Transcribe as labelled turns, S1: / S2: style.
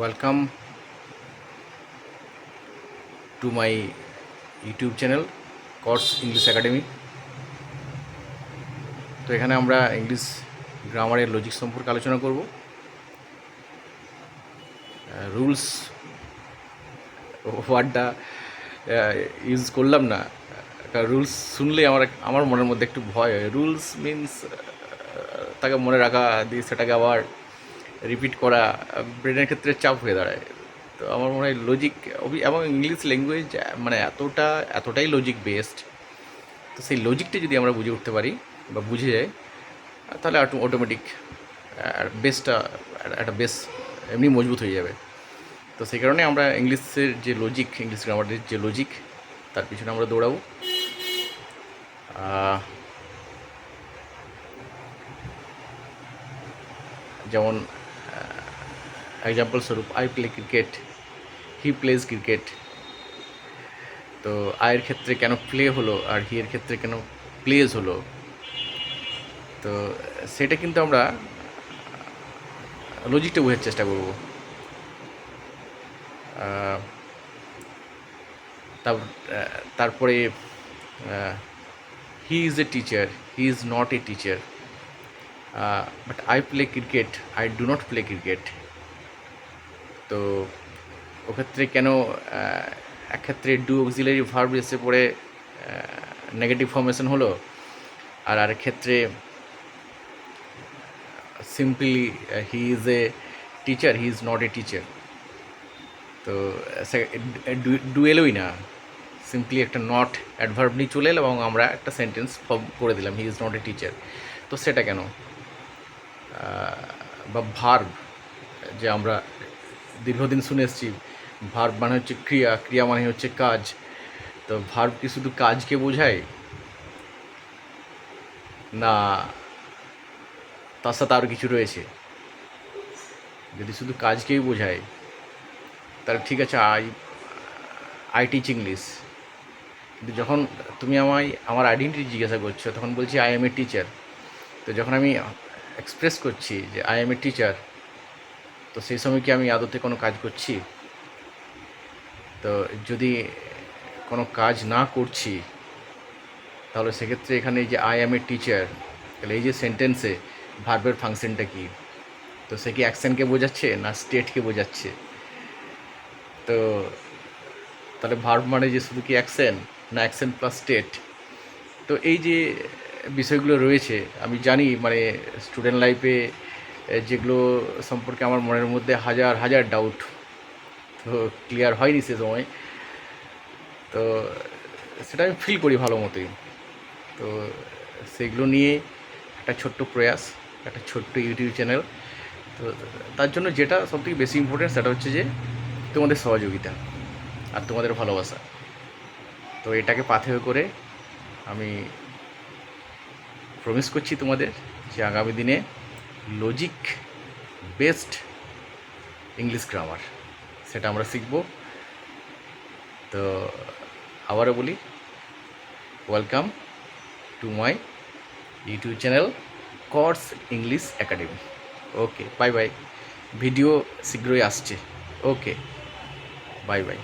S1: Welcome to my YouTube channel কর্স English academy. তো এখানে আমরা ইংলিশ গ্রামারের লজিক সম্পর্কে আলোচনা করব। রুলস ওয়ার্ডটা ইউজ করলাম না, কারণ রুলস শুনলেই আমার মনের মধ্যে একটু ভয় হয়। রুলস মিনস তাকে মনে রাখা দিয়ে সেটাকে আবার রিপিট করা ব্রেনের ক্ষেত্রে চাপ হয়ে দাঁড়ায়। তো আমার মনে হয় লজিক এবং ইংলিশ ল্যাঙ্গুয়েজ মানে এতটাই লজিক বেসড। তো সেই লজিকটা যদি আমরা বুঝে উঠতে পারি বা বুঝে যাই, তাহলে অটোমেটিক বেসটা একটা বেস এমনি মজবুত হয়ে যাবে। তো সেই কারণে আমরা ইংলিশের যে লজিক, ইংলিশ গ্রামারের যে লজিক, তার পিছনে আমরা দৌড়াবো। যেমন এক্সাম্পল স্বরূপ, I play cricket, he plays cricket. তো আয়ের ক্ষেত্রে কেন প্লে হলো আর হি এর ক্ষেত্রে কেন প্লেজ হলো, তো সেটা কিন্তু আমরা লজিকটা বোঝার চেষ্টা করব। তারপরে he is a teacher, he is not a teacher, but I play cricket, I do not play cricket. তো ওক্ষেত্রে কেন এক ক্ষেত্রে ডু অক্সিলারি ভার্ব এসে পড়ে নেগেটিভ ফর্মেশন হলো, আর আরেক ক্ষেত্রে simply he is a teacher, he is not a teacher. তো ডু এলোই না, সিম্পলি একটা নট অ্যাডভার্ব নিয়ে চলে এলো এবং আমরা একটা সেন্টেন্স ফর্ম করে দিলাম, he is not a teacher. তো সেটা কেন? বা ভার্ব, যে আমরা দীর্ঘদিন শুনে এসেছি ভার্ব মানে হচ্ছে ক্রিয়া, ক্রিয়া মানে হচ্ছে কাজ। তো ভার্ব কি শুধু কাজকে বোঝায়, না তার সাথে আরও কিছু রয়েছে? যদি শুধু কাজকেই বোঝায় তাহলে ঠিক আছে, আই টিচ ইংলিশ। কিন্তু যখন তুমি আমার আইডেন্টিটি জিজ্ঞাসা করছো, তখন বলছি আই এম এ টিচার। তো যখন আমি এক্সপ্রেস করছি যে আই এম এ টিচার, তো সেই সময় কি আমি আদতে কোনো কাজ করছি? তো যদি কোনো কাজ না করছি, তাহলে সেক্ষেত্রে এখানে এই যে আই অ্যাম এ টিচার, তাহলে এই যে সেন্টেন্সে ভার্বের ফাংশনটা কী? তো সে কি অ্যাকশনকে বোঝাচ্ছে না স্টেটকে বোঝাচ্ছে? তো তাহলে ভার্ব মানে যে শুধু কি অ্যাকশন, না অ্যাকশন প্লাস স্টেট? তো এই যে বিষয়গুলো রয়েছে, আমি জানি মানে স্টুডেন্ট লাইফে যেগুলো সম্পর্কে আমার মনের মধ্যে হাজার হাজার ডাউট, তো ক্লিয়ার হয়নি সে সময়। তো সেটা আমি ফিল করি ভালো মতোই। তো সেগুলো নিয়ে একটা ছোট্ট প্রয়াস, একটা ছোট্ট ইউটিউব চ্যানেল। তো তার জন্য যেটা সবথেকে বেশি ইম্পর্টেন্ট সেটা হচ্ছে যে তোমাদের সহযোগিতা আর তোমাদের ভালোবাসা। তো এটাকে পাথেয় করে আমি প্রমিস করছি তোমাদের যে আগামী দিনে লজিক বেসড ইংলিশ গ্রামার সেটা আমরা শিখব। তো আবারও বলি, welcome to my YouTube channel কর্স English academy. Okay, bye bye. Video শীঘ্রই আসছে। ওকে, বাই বাই।